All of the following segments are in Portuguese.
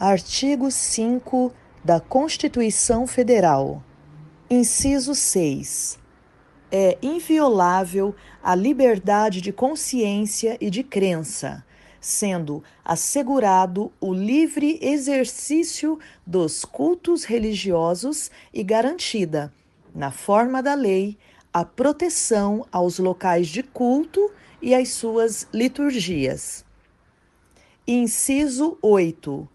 Artigo 5 da Constituição Federal. Inciso 6. É inviolável a liberdade de consciência e de crença, sendo assegurado o livre exercício dos cultos religiosos e garantida, na forma da lei, a proteção aos locais de culto e às suas liturgias. Inciso 8.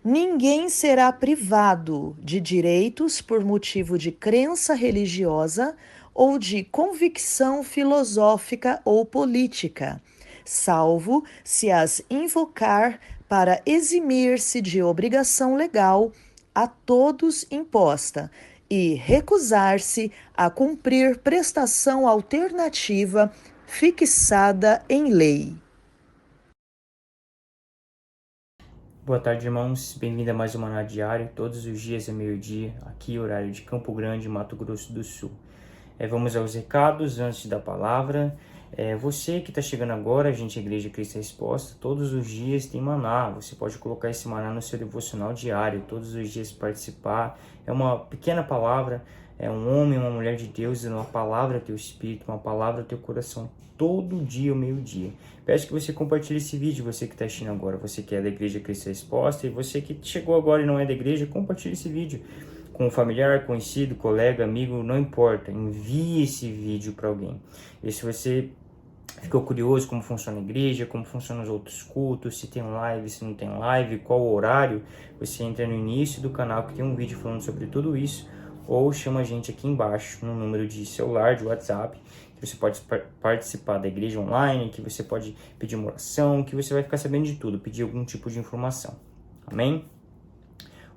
Ninguém será privado de direitos por motivo de crença religiosa ou de convicção filosófica ou política, salvo se as invocar para eximir-se de obrigação legal a todos imposta e recusar-se a cumprir prestação alternativa fixada em lei. Boa tarde, irmãos. Bem-vindo a mais uma Maná Diário, todos os dias ao meio-dia, aqui horário de Campo Grande, Mato Grosso do Sul. Vamos aos recados antes da palavra. Você que está chegando agora, a gente, a Igreja Cristo Resposta, todos os dias tem maná. Você pode colocar esse maná no seu devocional diário, todos os dias participar. É uma pequena palavra, é um homem, uma mulher de Deus, uma palavra ao teu espírito, uma palavra ao teu coração, todo dia ao meio-dia. Peço que você compartilhe esse vídeo, você que está assistindo agora, você que é da Igreja Cristo Resposta, e você que chegou agora e não é da igreja, compartilhe esse vídeo com um familiar, conhecido, colega, amigo, não importa, envie esse vídeo para alguém. E se você ficou curioso como funciona a igreja, como funcionam os outros cultos, se tem live, se não tem live, qual o horário, você entra no início do canal que tem um vídeo falando sobre tudo isso, ou chama a gente aqui embaixo no número de celular, de WhatsApp, que você pode participar da igreja online, que você pode pedir uma oração, que você vai ficar sabendo de tudo, pedir algum tipo de informação. Amém?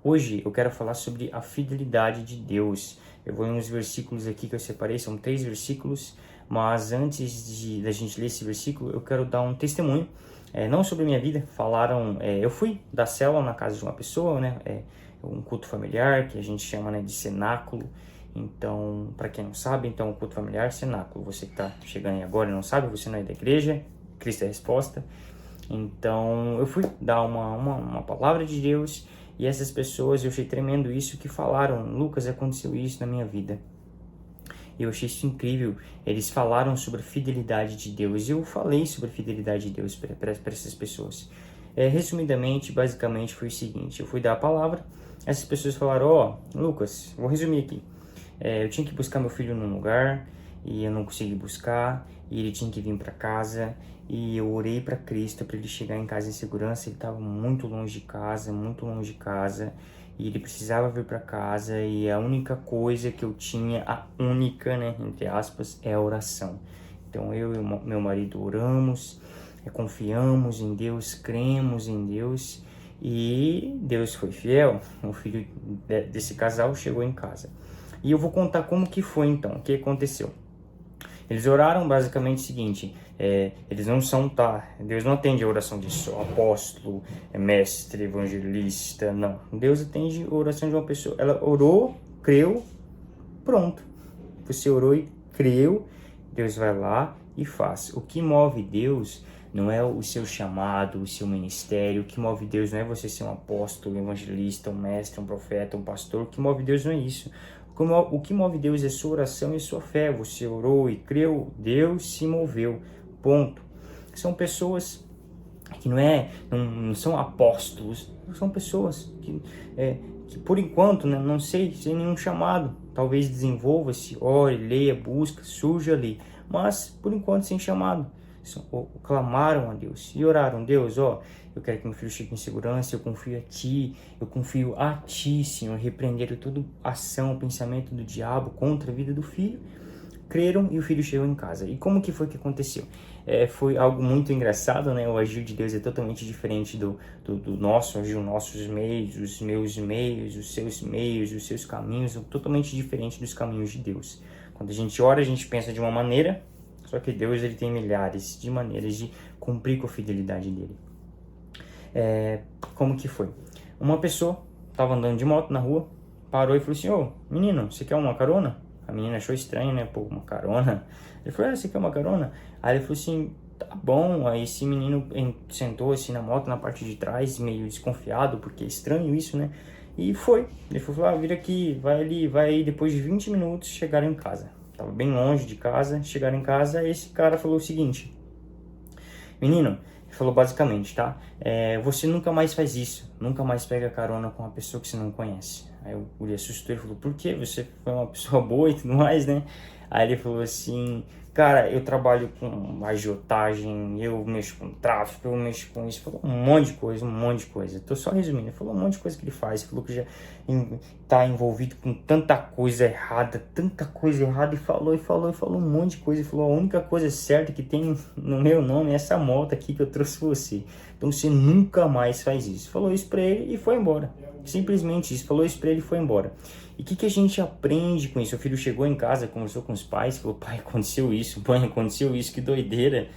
Hoje eu quero falar sobre a fidelidade de Deus. Eu vou em uns versículos aqui que eu separei, são 3 versículos, mas antes da gente ler esse versículo, eu quero dar um testemunho, não sobre a minha vida. Falaram, eu fui dar célula na casa de uma pessoa, né? Um culto familiar, que a gente chama, né, de cenáculo. Então, para quem não sabe, então, o culto familiar, cenáculo. Você que está chegando aí agora e não sabe, você não é da igreja, Cristo é a resposta. Então, eu fui dar uma palavra de Deus, e essas pessoas, eu achei tremendo isso, que falaram: Lucas, aconteceu isso na minha vida. Eu achei isso incrível. Eles falaram sobre a fidelidade de Deus. Eu falei sobre a fidelidade de Deus para essas pessoas. Resumidamente, basicamente, foi o seguinte: eu fui dar a palavra, essas pessoas falaram: Lucas, vou resumir aqui. Eu tinha que buscar meu filho num lugar e eu não consegui buscar, e ele tinha que vir para casa, e eu orei para Cristo para ele chegar em casa em segurança. Ele estava muito longe de casa, e ele precisava vir para casa, e a única coisa que eu tinha, a única, né, entre aspas, é a oração. Então eu e meu marido oramos, confiamos em Deus, cremos em Deus, e Deus foi fiel. O filho desse casal chegou em casa. E eu vou contar como que foi então, o que aconteceu. Eles oraram basicamente o seguinte: eles não são, Deus não atende a oração de só apóstolo, mestre, evangelista, não. Deus atende a oração de uma pessoa. Ela orou, creu, pronto. Você orou e creu, Deus vai lá e faz. O que move Deus não é o seu chamado, o seu ministério. O que move Deus não é você ser um apóstolo, um evangelista, um mestre, um profeta, um pastor. O que move Deus não é isso. O que move Deus é sua oração e sua fé. Você orou e creu, Deus se moveu. Ponto. São pessoas que não são apóstolos, são pessoas que por enquanto, né, não sei, sem nenhum chamado. Talvez desenvolva-se, ore, leia, busca, surja ali, mas por enquanto sem chamado. Clamaram a Deus e oraram: Deus, eu quero que meu filho chegue em segurança, eu confio a Ti, Senhor. Repreenderam toda ação, pensamento do diabo contra a vida do filho. Creram e o filho chegou em casa. E como que foi que aconteceu? Foi algo muito engraçado, né? O agir de Deus é totalmente diferente do nosso agir, os nossos meios, os meus meios, os seus caminhos, são totalmente diferentes dos caminhos de Deus. Quando a gente ora, a gente pensa de uma maneira, só que Deus, ele tem milhares de maneiras de cumprir com a fidelidade dele. Como que foi? Uma pessoa estava andando de moto na rua, parou e falou assim: menino, você quer uma carona? A menina achou estranho, né? Pô, uma carona. Ele falou: você quer uma carona? Aí ele falou assim: tá bom. Aí esse menino sentou assim na moto, na parte de trás, meio desconfiado, porque é estranho isso, né? E foi. Ele falou, ah, vira aqui, vai ali, vai aí. Depois de 20 minutos, chegaram em casa. Tava bem longe de casa, chegaram em casa, esse cara falou o seguinte: menino, ele falou basicamente, tá? Você nunca mais faz isso, nunca mais pega carona com uma pessoa que você não conhece. Aí o guri assustou e falou, por quê? Você foi uma pessoa boa e tudo mais, né? Aí ele falou assim, cara, eu trabalho com agiotagem, eu mexo com tráfico, eu mexo com isso. Falou um monte de coisa, um monte de coisa. Tô só resumindo, ele falou um monte de coisa que ele faz. Falou que já tá envolvido com tanta coisa errada, e falou um monte de coisa. Ele falou, a única coisa certa que tem no meu nome é essa moto aqui que eu trouxe você. Então você nunca mais faz isso. Falou isso pra ele e foi embora. Simplesmente isso, falou isso pra ele e foi embora. E o que a gente aprende com isso? O filho chegou em casa, conversou com os pais, falou, pai, aconteceu isso, mãe, aconteceu isso, que doideira.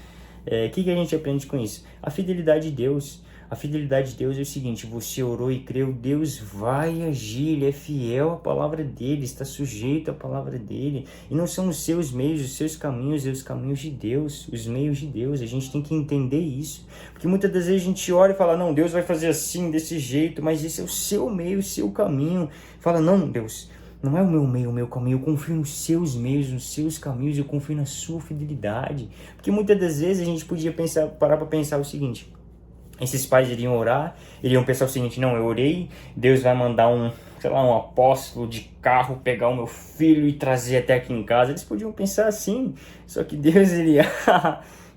O que a gente aprende com isso? A fidelidade de Deus. A fidelidade de Deus é o seguinte, você orou e creu, Deus vai agir, Ele é fiel à palavra dEle, está sujeito à palavra dEle. E não são os seus meios, os seus caminhos, é os caminhos de Deus, os meios de Deus. A gente tem que entender isso. Porque muitas das vezes a gente olha e fala, não, Deus vai fazer assim, desse jeito, mas esse é o seu meio, o seu caminho. Fala, não, Deus, não é o meu meio, o meu caminho, eu confio nos seus meios, nos seus caminhos, eu confio na sua fidelidade. Porque muitas das vezes a gente podia parar para pensar o seguinte: esses pais iriam orar, iriam pensar o seguinte, não, eu orei, Deus vai mandar um apóstolo de carro pegar o meu filho e trazer até aqui em casa. Eles podiam pensar assim, só que Deus, ele,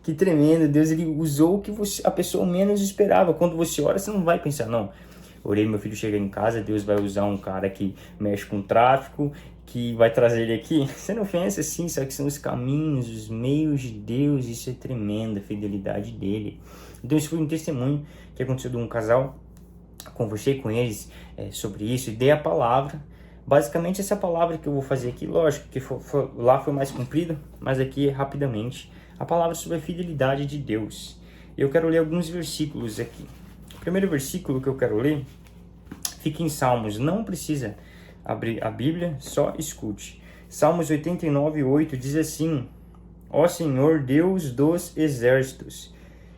que tremendo, Deus, ele usou o que a pessoa menos esperava. Quando você ora, você não vai pensar, não, orei, meu filho chega em casa, Deus vai usar um cara que mexe com tráfico, que vai trazer ele aqui. Você não pensa assim, sabe que são os caminhos, os meios de Deus, isso é tremenda, a fidelidade dele. Então isso foi um testemunho que aconteceu de um casal, conversei com eles sobre isso e dei a palavra. Basicamente essa palavra que eu vou fazer aqui, lógico que lá foi mais comprido, mas aqui rapidamente, a palavra sobre a fidelidade de Deus. Eu quero ler alguns versículos aqui. O primeiro versículo que eu quero ler fica em Salmos, não precisa abrir a Bíblia, só escute. Salmos 89:8 diz assim: ó Senhor, Deus dos exércitos,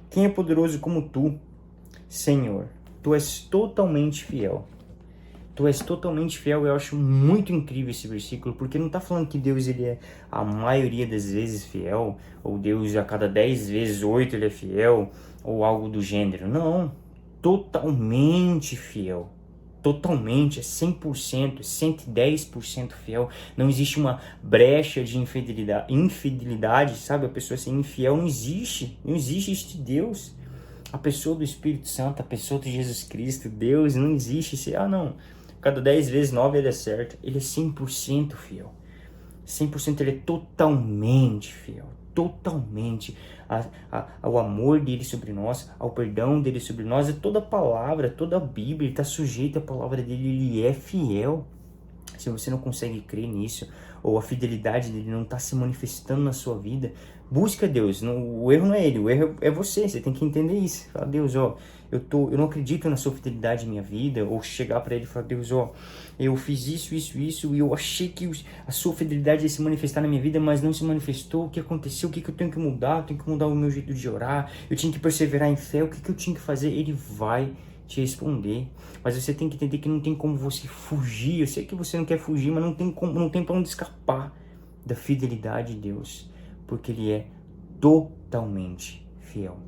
quem é poderoso como tu? Senhor, tu és totalmente fiel. Tu és totalmente fiel. Eu acho muito incrível esse versículo, porque não está falando que Deus, ele é a maioria das vezes fiel, ou Deus a cada 10 vezes 8 ele é fiel, ou algo do gênero. Não, totalmente fiel. Totalmente, é 100%, 110% fiel. Não existe uma brecha de infidelidade, sabe? A pessoa ser infiel não existe. Não existe este Deus. A pessoa do Espírito Santo, a pessoa de Jesus Cristo, Deus, não existe esse, não, cada 10 vezes 9 ele é certo. Ele é 100% fiel. 100% ele é totalmente fiel. Totalmente. Ao amor dele sobre nós, ao perdão dele sobre nós, toda a palavra, toda a Bíblia está sujeita à palavra dele, ele é fiel. Se você não consegue crer nisso, ou a fidelidade dele não está se manifestando na sua vida, busca Deus. O erro não é ele, o erro é você. Você tem que entender isso. Fala, Deus, eu não acredito na sua fidelidade em minha vida. Ou chegar para ele e falar, Deus, eu fiz isso, e eu achei que a sua fidelidade ia se manifestar na minha vida, mas não se manifestou. O que aconteceu? O que eu tenho que mudar? Eu tenho que mudar o meu jeito de orar. Eu tinha que perseverar em fé. O que eu tinha que fazer? Ele vai te responder, mas você tem que entender que não tem como você fugir. Eu sei que você não quer fugir, mas não tem para onde escapar da fidelidade de Deus, porque ele é totalmente fiel.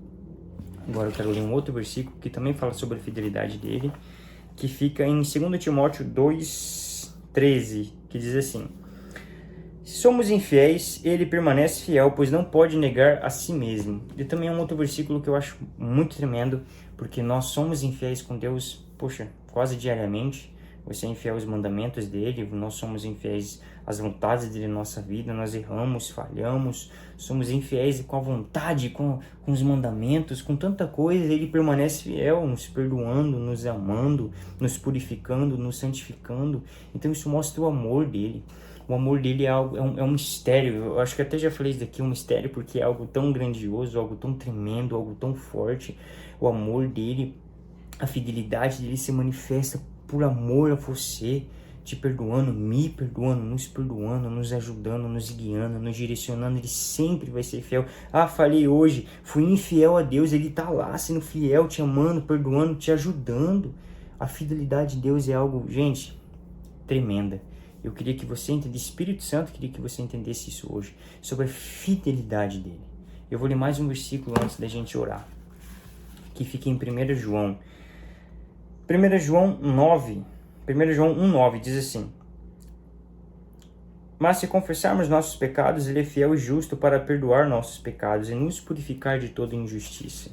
Agora eu quero ler um outro versículo que também fala sobre a fidelidade dele, que fica em 2 Timóteo 2:13, que diz assim: se somos infiéis, ele permanece fiel, pois não pode negar a si mesmo. E também é um outro versículo que eu acho muito tremendo, porque nós somos infiéis com Deus, quase diariamente. Você é infiel aos mandamentos dele, nós somos infiéis às vontades dele na nossa vida, nós erramos, falhamos, somos infiéis com a vontade, com os mandamentos, com tanta coisa. Ele permanece fiel, nos perdoando, nos amando, nos purificando, nos santificando. Então isso mostra o amor dele. O amor dele é um mistério. Eu acho que até já falei isso daqui, um mistério, porque é algo tão grandioso, algo tão tremendo, algo tão forte. O amor dele, a fidelidade dele se manifesta por amor a você, te perdoando, me perdoando, nos ajudando, nos guiando, nos direcionando. Ele sempre vai ser fiel. Ah, falei hoje, fui infiel a Deus, Ele tá lá sendo fiel, te amando, perdoando, te ajudando. A fidelidade de Deus é algo, gente, tremenda. Eu queria que você entendesse, Espírito Santo, queria que você entendesse isso hoje, sobre a fidelidade dele. Eu vou ler mais um versículo antes da gente orar, que fica em 1 João. 1 João 1,9 diz assim: mas se confessarmos nossos pecados, Ele é fiel e justo para perdoar nossos pecados e nos purificar de toda injustiça.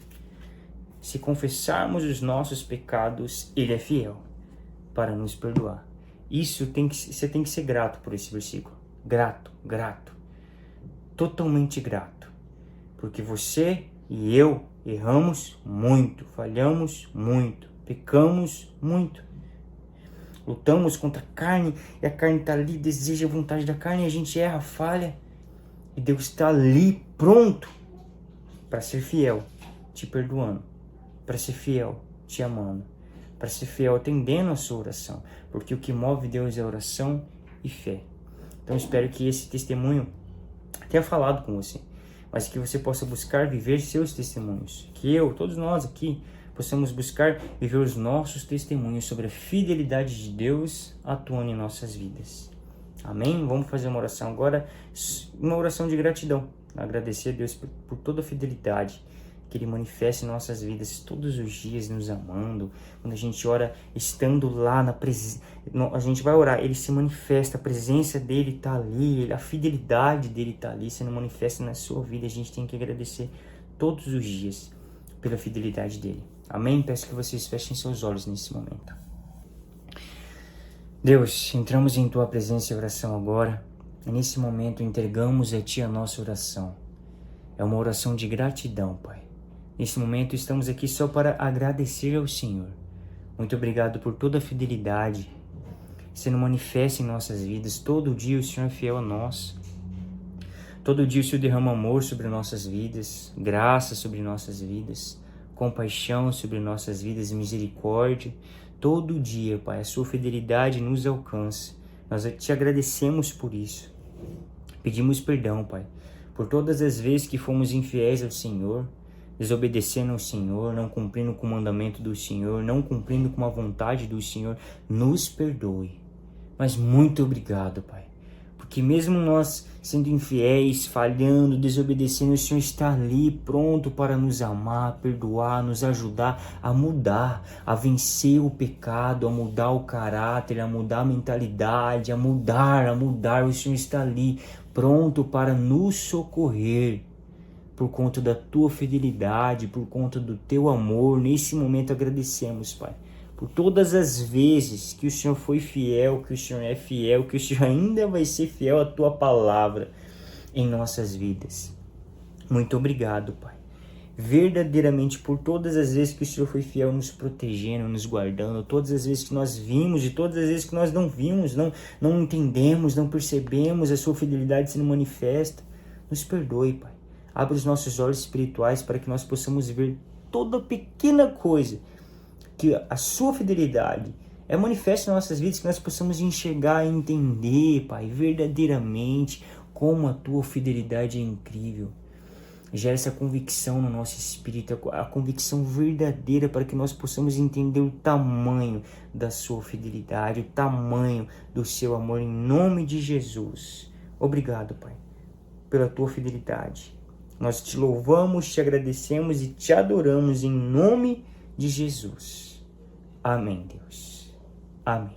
Se confessarmos os nossos pecados, Ele é fiel para nos perdoar. Você tem que ser grato por esse versículo. Grato. Totalmente grato. Porque você e eu erramos muito, falhamos muito, pecamos muito. Lutamos contra a carne e a carne está ali, deseja a vontade da carne, e a gente erra, falha. E Deus está ali pronto para ser fiel, te perdoando, para ser fiel, te amando, para ser fiel atendendo a sua oração. Porque o que move Deus é oração e fé. Então espero que esse testemunho tenha falado com você, mas que você possa buscar viver seus testemunhos. Que todos nós aqui, possamos buscar viver os nossos testemunhos sobre a fidelidade de Deus atuando em nossas vidas. Amém? Vamos fazer uma oração agora, uma oração de gratidão. Agradecer a Deus por toda a fidelidade que Ele manifesta em nossas vidas todos os dias, nos amando. Quando a gente ora, estando lá na presença, a gente vai orar, Ele se manifesta, a presença dEle está ali, a fidelidade dEle está ali, sendo manifesta na sua vida. A gente tem que agradecer todos os dias pela fidelidade dEle. Amém? Peço que vocês fechem seus olhos nesse momento. Deus, entramos em Tua presença e oração agora. E nesse momento entregamos a Ti a nossa oração. É uma oração de gratidão, Pai. Nesse momento estamos aqui só para agradecer ao Senhor. Muito obrigado por toda a fidelidade sendo manifesta em nossas vidas. Todo dia o Senhor é fiel a nós. Todo dia o Senhor derrama amor sobre nossas vidas, graça sobre nossas vidas, compaixão sobre nossas vidas, misericórdia. Todo dia, Pai, a sua fidelidade nos alcança. Nós te agradecemos por isso. Pedimos perdão, Pai, por todas as vezes que fomos infiéis ao Senhor, desobedecendo ao Senhor, não cumprindo com o mandamento do Senhor, não cumprindo com a vontade do Senhor. Nos perdoe. Mas muito obrigado, Pai, porque mesmo nós sendo infiéis, falhando, desobedecendo, o Senhor está ali pronto para nos amar, perdoar, nos ajudar a mudar, a vencer o pecado, a mudar o caráter, a mudar a mentalidade, a mudar. O Senhor está ali pronto para nos socorrer por conta da tua fidelidade, por conta do teu amor. Nesse momento agradecemos, Pai, por todas as vezes que o Senhor foi fiel, que o Senhor é fiel, que o Senhor ainda vai ser fiel à tua palavra em nossas vidas. Muito obrigado, Pai, verdadeiramente por todas as vezes que o Senhor foi fiel, nos protegendo, nos guardando, todas as vezes que nós vimos e todas as vezes que nós não vimos, não entendemos, não percebemos a sua fidelidade sendo manifesta. Nos perdoe, Pai. Abre os nossos olhos espirituais para que nós possamos ver toda pequena coisa que a sua fidelidade é manifesta em nossas vidas, que nós possamos enxergar e entender, Pai, verdadeiramente como a tua fidelidade é incrível. Gera essa convicção no nosso espírito, a convicção verdadeira, para que nós possamos entender o tamanho da sua fidelidade, o tamanho do seu amor, em nome de Jesus. Obrigado, Pai, pela tua fidelidade. Nós te louvamos, te agradecemos e te adoramos em nome de Jesus. Amém, Deus. Amém.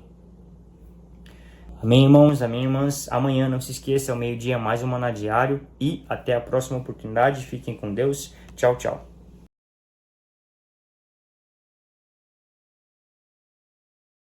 Amém, irmãos, amém, irmãs. Amanhã, não se esqueça, ao meio-dia, mais um Maná Diário. E até a próxima oportunidade. Fiquem com Deus. Tchau, tchau.